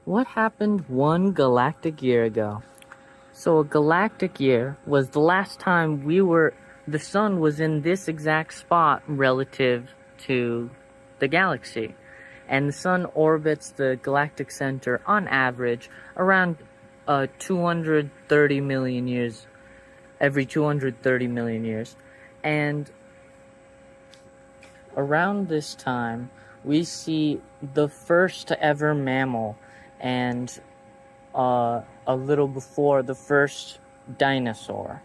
What happened one galactic year ago? So a galactic year was the last time the sun was in this exact spot relative to the galaxy. And the sun orbits the galactic center on average around 230 million years, every 230 million years. And around this time, we see the first ever mammal and a little before the first dinosaur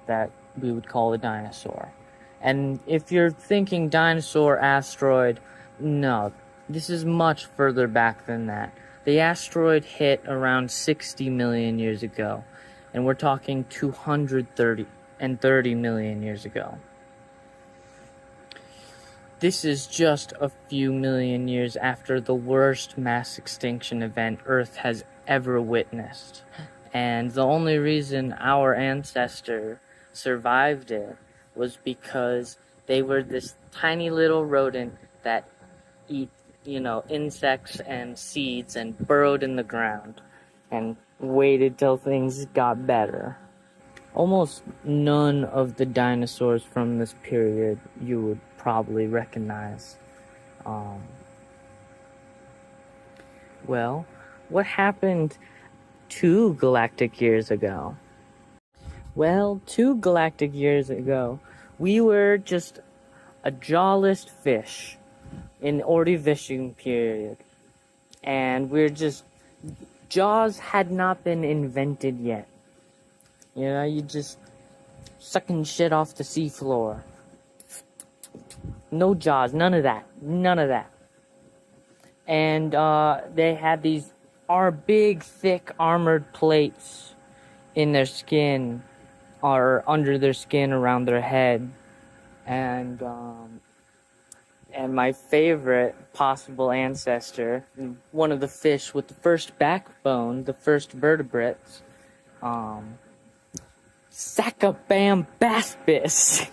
that we would call a dinosaur. And if you're thinking dinosaur asteroid, no, this is much further back than that. The asteroid hit around 60 million years ago, and we're talking 230 million years ago. This is just a few million years after the worst mass extinction event Earth has ever witnessed. And the only reason our ancestor survived it was because they were this tiny little rodent that eat, insects and seeds and burrowed in the ground and waited till things got better. Almost none of the dinosaurs from this period you would probably recognize. Well, what happened 2 galactic years ago? Well, 2 galactic years ago, we were just a jawless fish in the Ordovician period. And jaws had not been invented yet. You just sucking shit off the seafloor. No jaws, none of that. And they had these big, thick, armored plates in their skin, or under their skin, around their head. And my favorite possible ancestor, one of the fish with the first backbone, the first vertebrates, Sacabambaspis.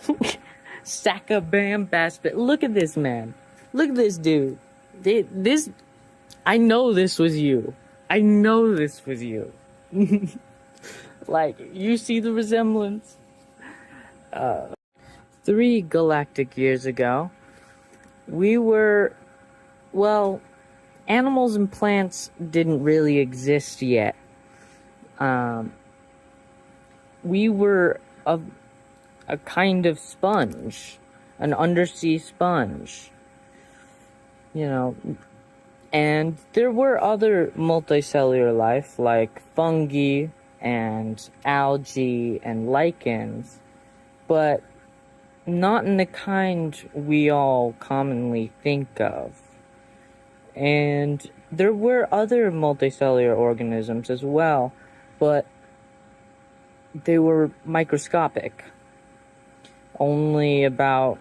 Sacabambaspis. Look at this man. Look at this dude. I know this was you. Like, you see the resemblance? 3 galactic years ago, animals and plants didn't really exist yet. We were a kind of sponge, an undersea sponge, and there were other multicellular life like fungi and algae and lichens, but not in the kind we all commonly think of. And there were other multicellular organisms as well, but they were microscopic. Only about,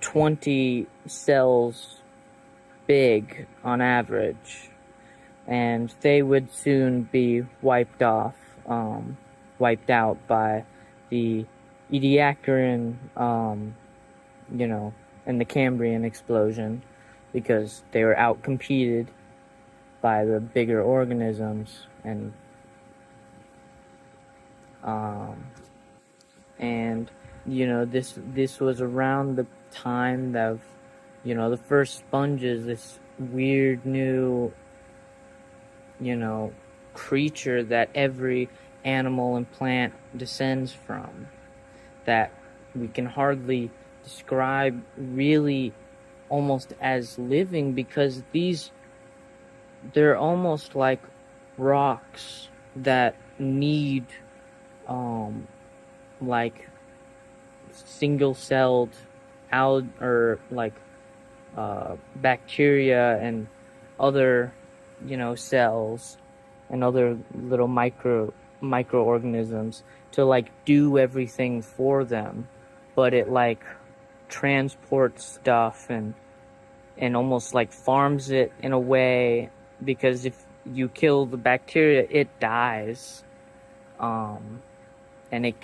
20 cells big on average. And they would soon be wiped out by the Ediacaran, and the Cambrian explosion, because they were outcompeted by the bigger organisms, and this was around the time of, the first sponges, this weird new, creature that every animal and plant descends from, that we can hardly describe really almost as living, because they're almost like rocks that need like single-celled bacteria and other cells and other little microorganisms to do everything for them, but it transports stuff and almost farms it in a way, because if you kill the bacteria, it dies, and it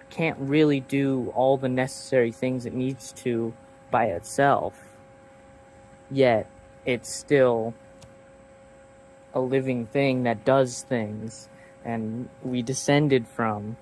can't really do all the necessary things it needs to by itself, yet it's still a living thing that does things, and we descended from